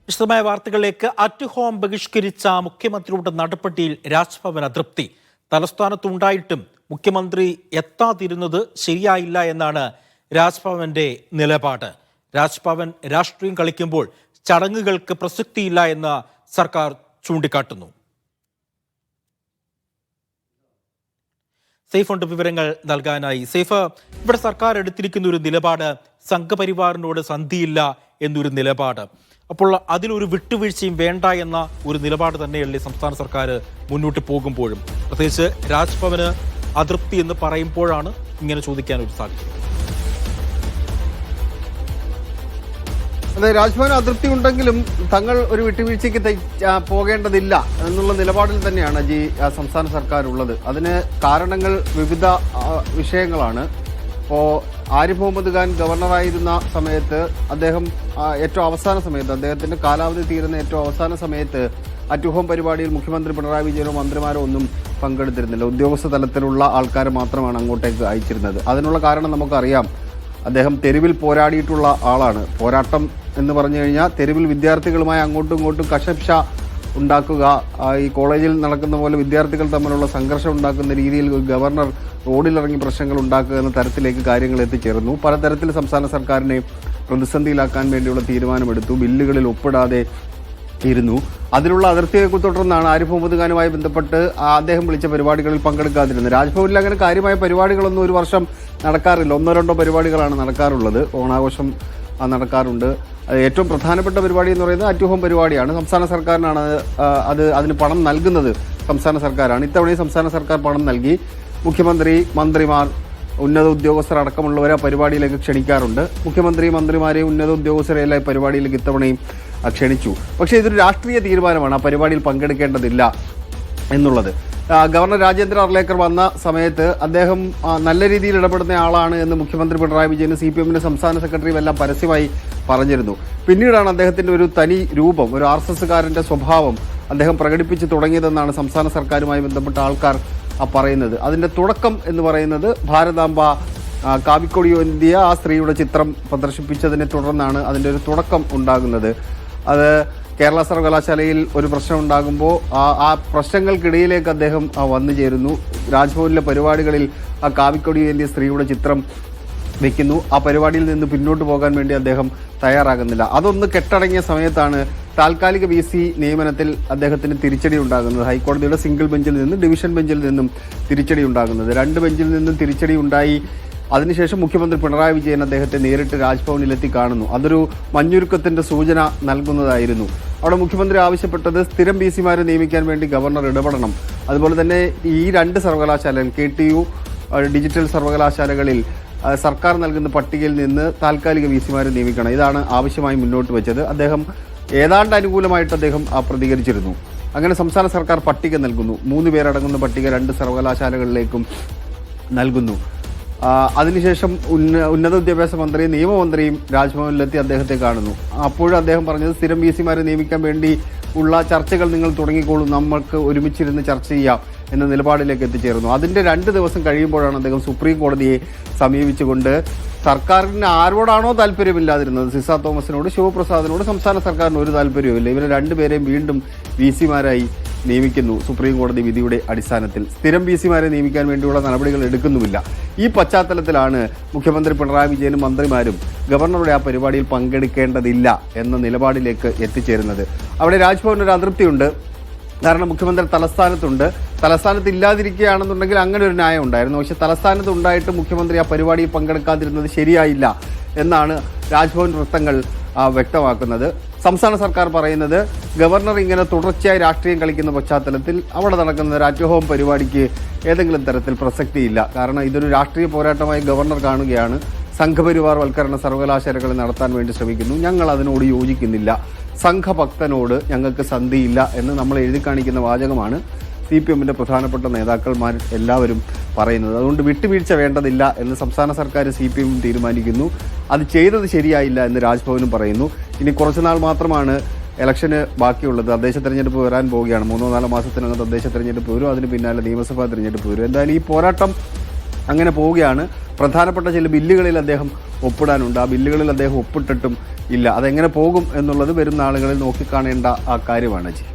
വിശദമായ വാർത്തകളിലേക്ക്. At home ബഹിഷ്കരിച്ച മുഖ്യമന്ത്രിയുടെ നടപടിയിൽ രാജ്ഭവൻ അതൃപ്തി. തലസ്ഥാനത്തുണ്ടായിട്ടും മുഖ്യമന്ത്രി എത്താതിരുന്നത് ശരിയായില്ല എന്നാണ് രാജ്ഭവന്റെ നിലപാട്. രാജ്ഭവൻ രാഷ്ട്രീയം കളിക്കുമ്പോൾ ചടങ്ങുകൾക്ക് പ്രസക്തിയില്ല എന്ന് സർക്കാർ ചൂണ്ടിക്കാട്ടുന്നു. സൈഫുണ്ട് വിവരങ്ങൾ നൽകാനായി. സൈഫ്, ഇവിടെ സർക്കാർ എടുത്തിരിക്കുന്ന ഒരു നിലപാട് സംഘപരിവാറിനോട് സന്ധിയില്ല എന്നൊരു നിലപാട്. അപ്പോൾ അതിലൊരു വിട്ടുവീഴ്ചയും വേണ്ട എന്ന ഒരു നിലപാട് തന്നെയല്ലേ സംസ്ഥാന സർക്കാർ മുന്നോട്ട് പോകുമ്പോഴും? പ്രത്യേകിച്ച് രാജ്ഭവന് അതൃപ്തി എന്ന് പറയുമ്പോഴാണ് ഇങ്ങനെ ചോദിക്കാനൊരു സാഹചര്യം. അതെ, രാജ്ഭവന് അതൃപ്തി ഉണ്ടെങ്കിലും തങ്ങൾ ഒരു വിട്ടുവീഴ്ചയ്ക്ക് പോകേണ്ടതില്ല എന്നുള്ള നിലപാടിൽ തന്നെയാണ് സംസ്ഥാന സർക്കാർ ഉള്ളത്. അതിന് കാരണങ്ങൾ വിവിധ വിഷയങ്ങളാണ്. ഇപ്പോൾ ആരിഫ് മുഹമ്മദ് ഖാൻ ഗവർണറായിരുന്ന സമയത്ത് അദ്ദേഹം ഏറ്റവും അവസാന സമയത്ത് അദ്ദേഹത്തിന്റെ കാലാവധി തീരുന്ന ഏറ്റവും അവസാന സമയത്ത് അറ്റ് ഹോം പരിപാടിയിൽ മുഖ്യമന്ത്രി പിണറായി വിജയനോ മന്ത്രിമാരോ ഒന്നും പങ്കെടുത്തിരുന്നില്ല. ഉദ്യോഗസ്ഥ തലത്തിലുള്ള ആൾക്കാർ മാത്രമാണ് അങ്ങോട്ടേക്ക് അയച്ചിരുന്നത്. അതിനുള്ള കാരണം നമുക്കറിയാം. അദ്ദേഹം തെരുവിൽ പോരാടിയിട്ടുള്ള ആളാണ്. പോരാട്ടം എന്ന് പറഞ്ഞു കഴിഞ്ഞാൽ തെരുവിൽ വിദ്യാർത്ഥികളുമായി അങ്ങോട്ടും ഇങ്ങോട്ടും കശപിശ ഉണ്ടാക്കുക, ഈ കോളേജിൽ നടക്കുന്ന പോലെ വിദ്യാർത്ഥികൾ തമ്മിലുള്ള സംഘർഷം ഉണ്ടാക്കുന്ന രീതിയിൽ ഗവർണർ റോഡിലിറങ്ങി പ്രശ്നങ്ങൾ ഉണ്ടാക്കുക എന്ന തരത്തിലേക്ക് കാര്യങ്ങൾ എത്തിച്ചേർന്നു. പലതരത്തിൽ സംസ്ഥാന സർക്കാരിനെ പ്രതിസന്ധിയിലാക്കാൻ വേണ്ടിയുള്ള തീരുമാനമെടുത്തു. ബില്ലുകളിൽ ഒപ്പിടാതെ ഇരുന്നു. അതിലുള്ള അതിർത്തിയെ തുടർന്നാണ് ആരിഫ് മുഹമ്മദ് ഖാനുമായി ബന്ധപ്പെട്ട് അദ്ദേഹം വിളിച്ച പരിപാടികളിൽ പങ്കെടുക്കാതിരുന്നത്. രാജ്ഭവനിൽ അങ്ങനെ കാര്യമായ പരിപാടികളൊന്നും ഒരു വർഷം നടക്കാറില്ല. 1-2 പരിപാടികളാണ് നടക്കാറുള്ളത്. ഓണാഘോഷം നടക്കാറുണ്ട്. ഏറ്റവും പ്രധാനപ്പെട്ട പരിപാടി എന്ന് പറയുന്നത് അറ്റ് ഹോം പരിപാടിയാണ്. സംസ്ഥാന സർക്കാരിനാണ് അതിന് പണം നൽകുന്നത്. സംസ്ഥാന സർക്കാരാണ്. ഇത്തവണയും സംസ്ഥാന സർക്കാർ പണം നൽകി. മുഖ്യമന്ത്രി, മന്ത്രിമാർ, ഉന്നത ഉദ്യോഗസ്ഥർ അടക്കമുള്ളവരെ ആ പരിപാടിയിലേക്ക് ക്ഷണിക്കാറുണ്ട്. മുഖ്യമന്ത്രി, മന്ത്രിമാരെയും ഉന്നത ഉദ്യോഗസ്ഥരെല്ലാം പരിപാടിയിലേക്ക് ഇത്തവണയും ക്ഷണിച്ചു. പക്ഷേ ഇതൊരു രാഷ്ട്രീയ തീരുമാനമാണ് ആ പരിപാടിയിൽ പങ്കെടുക്കേണ്ടതില്ല എന്നുള്ളത്. ഗവർണർ രാജേന്ദ്ര അർലേക്കർ വന്ന സമയത്ത് അദ്ദേഹം നല്ല രീതിയിൽ ഇടപെടുന്ന ആളാണ് എന്ന് മുഖ്യമന്ത്രി പിണറായി വിജയന് CPM സംസ്ഥാന സെക്രട്ടറിയും എല്ലാം പരസ്യമായി പറഞ്ഞിരുന്നു. പിന്നീടാണ് അദ്ദേഹത്തിന്റെ ഒരു തനി രൂപം, ഒരു RSSകാരന്റെ സ്വഭാവം അദ്ദേഹം പ്രകടിപ്പിച്ചു തുടങ്ങിയതെന്നാണ് സംസ്ഥാന സർക്കാരുമായി ബന്ധപ്പെട്ട ആൾക്കാർ പറയുന്നത്. അതിന്റെ തുടക്കം എന്ന് പറയുന്നത് ഭാരതാംബ കാവിക്കൊടി ഏന്തിയ ആ സ്ത്രീയുടെ ചിത്രം പ്രദർശിപ്പിച്ചതിനെ തുടർന്നാണ് അതിന്റെ ഒരു തുടക്കം ഉണ്ടാകുന്നത്. അത് കേരള സർവകലാശാലയിൽ ഒരു പ്രശ്നം ഉണ്ടാകുമ്പോൾ ആ പ്രശ്നങ്ങൾക്കിടയിലേക്ക് അദ്ദേഹം വന്നു ചേരുന്നു. രാജ്ഭവനിലെ പരിപാടികളിൽ ആ കാവിക്കൊടി ഏന്തിയ സ്ത്രീയുടെ ചിത്രം വെക്കുന്നു. ആ പരിപാടിയിൽ നിന്ന് പിന്നോട്ട് പോകാൻ വേണ്ടി അദ്ദേഹം തയ്യാറാകുന്നില്ല. അതൊന്ന് കെട്ടടങ്ങിയ സമയത്താണ് താൽക്കാലിക VC നിയമനത്തിൽ അദ്ദേഹത്തിന് തിരിച്ചടി ഉണ്ടാകുന്നത്. ഹൈക്കോടതിയുടെ സിംഗിൾ ബെഞ്ചിൽ നിന്നും ഡിവിഷൻ ബെഞ്ചിൽ നിന്നും തിരിച്ചടി ഉണ്ടാകുന്നത്. 2 ബെഞ്ചിൽ നിന്നും തിരിച്ചടി ഉണ്ടായി. അതിനുശേഷം മുഖ്യമന്ത്രി പിണറായി വിജയൻ അദ്ദേഹത്തെ നേരിട്ട് രാജ്ഭവനിലെത്തി കാണുന്നു. അതൊരു മഞ്ഞുരുക്കത്തിന്റെ സൂചന നൽകുന്നതായിരുന്നു. അവിടെ മുഖ്യമന്ത്രി ആവശ്യപ്പെട്ടത് സ്ഥിരം VCമാരെ നിയമിക്കാൻ വേണ്ടി ഗവർണർ ഇടപെടണം. അതുപോലെ തന്നെ ഈ 2 സർവകലാശാലകൾ KTU ഡിജിറ്റൽ സർവകലാശാലകളിൽ സർക്കാർ നൽകുന്ന പട്ടികയിൽ നിന്ന് താൽക്കാലിക VCമാരെ നിയമിക്കണം. ഇതാണ് ആവശ്യമായി മുന്നോട്ട് വെച്ചത്. അദ്ദേഹം ഏതാണ്ട് അനുകൂലമായിട്ട് അദ്ദേഹം പ്രതികരിച്ചിരുന്നു. അങ്ങനെ സംസ്ഥാന സർക്കാർ പട്ടിക നൽകുന്നു. 3 പേരടങ്ങുന്ന പട്ടിക 2 സർവകലാശാലകളിലേക്കും നൽകുന്നു. അതിനുശേഷം ഉന്നത വിദ്യാഭ്യാസ മന്ത്രിയും നിയമമന്ത്രിയും രാജ്ഭവനിലെത്തി അദ്ദേഹത്തെ കാണുന്നു. അപ്പോഴും അദ്ദേഹം പറഞ്ഞത് സ്ഥിരം VCമാരെ നിയമിക്കാൻ വേണ്ടി ഉള്ള ചർച്ചകൾ നിങ്ങൾ തുടങ്ങിക്കോളൂ, നമ്മൾക്ക് ഒരുമിച്ചിരുന്ന് ചർച്ച ചെയ്യാം എന്ന നിലപാടിലേക്ക് എത്തിച്ചേർന്നു. അതിന്റെ 2 ദിവസം കഴിയുമ്പോഴാണ് അദ്ദേഹം സുപ്രീം കോടതിയെ സമീപിച്ചുകൊണ്ട് സർക്കാരിന് ആരോടാണോ താല്പര്യമില്ലാതിരുന്നത്, സിസ തോമസിനോട്, ശിവപ്രസാദിനോട് സംസ്ഥാന സർക്കാരിന് ഒരു താല്പര്യവുമില്ല, ഇവരെ 2 പേരെയും വീണ്ടും VCമാരായി നിയമിക്കുന്നു. സുപ്രീം കോടതി വിധിയുടെ അടിസ്ഥാനത്തിൽ സ്ഥിരം VCമാരെ നിയമിക്കാൻ വേണ്ടിയുള്ള നടപടികൾ എടുക്കുന്നുമില്ല. ഈ പശ്ചാത്തലത്തിലാണ് മുഖ്യമന്ത്രി പിണറായി വിജയനും മന്ത്രിമാരും ഗവർണറുടെ ആ പരിപാടിയിൽ പങ്കെടുക്കേണ്ടതില്ല എന്ന നിലപാടിലേക്ക് എത്തിച്ചേരുന്നത്. അവിടെ രാജ്ഭവന് ഒരു അതൃപ്തിയുണ്ട്. കാരണം മുഖ്യമന്ത്രി തലസ്ഥാനത്ത് ഇല്ലാതിരിക്കുകയാണെന്നുണ്ടെങ്കിൽ അങ്ങനെ ഒരു ന്യായം ഉണ്ടായിരുന്നു. പക്ഷെ തലസ്ഥാനത്ത് ഉണ്ടായിട്ട് മുഖ്യമന്ത്രി ആ പരിപാടിയിൽ പങ്കെടുക്കാതിരുന്നത് ശരിയായില്ല എന്നാണ് രാജ്ഭവൻ വൃത്തങ്ങൾ വ്യക്തമാക്കുന്നത്. സംസ്ഥാന സർക്കാർ പറയുന്നത് ഗവർണർ ഇങ്ങനെ തുടർച്ചയായി രാഷ്ട്രീയം കളിക്കുന്ന പശ്ചാത്തലത്തിൽ അവിടെ നടക്കുന്ന അറ്റ് ഹോം പരിപാടിക്ക് ഏതെങ്കിലും തരത്തിൽ പ്രസക്തിയില്ല. കാരണം ഇതൊരു രാഷ്ട്രീയ പോരാട്ടമായി ഗവർണർ കാണുകയാണ്. സംഘപരിവാർ വൽക്കരണ സർവകലാശാലകളിൽ നടത്താൻ വേണ്ടി ശ്രമിക്കുന്നു. ഞങ്ങൾ അതിനോട് യോജിക്കുന്നില്ല. സംഘഭക്തനോട് ഞങ്ങൾക്ക് സന്ധിയില്ല എന്ന് നമ്മൾ എഴുതി കാണിക്കുന്ന വാചകമാണ് CPMന്റെ പ്രധാനപ്പെട്ട നേതാക്കന്മാർ എല്ലാവരും പറയുന്നത്. അതുകൊണ്ട് വിട്ടുവീഴ്ച വേണ്ടതില്ല എന്ന് സംസ്ഥാന സർക്കാർ CPM തീരുമാനിക്കുന്നു. അത് ചെയ്തത് ശരിയായില്ല എന്ന് രാജ്ഭവനും പറയുന്നു. ഇനി കുറച്ചുനാൾ മാത്രമാണ് ഇലക്ഷന് ബാക്കിയുള്ളത്. തദ്ദേശ തെരഞ്ഞെടുപ്പ് വരാൻ പോവുകയാണ്. 3-4 മാസത്തിനകം തദ്ദേശ തെരഞ്ഞെടുപ്പ് വരും. അതിന് പിന്നാലെ നിയമസഭാ തെരഞ്ഞെടുപ്പ് വരും. എന്തായാലും ഈ പോരാട്ടം അങ്ങനെ പോവുകയാണ്. പ്രധാനപ്പെട്ട ചില ബില്ലുകളിൽ അദ്ദേഹം ഒപ്പിടാനുണ്ട്. ആ ബില്ലുകളിൽ അദ്ദേഹം ഒപ്പിട്ടിട്ടും ഇല്ല. അതെങ്ങനെ പോകും എന്നുള്ളത് വരുന്ന ആളുകളിൽ നോക്കിക്കാണേണ്ട ആ കാര്യമാണ് ജി.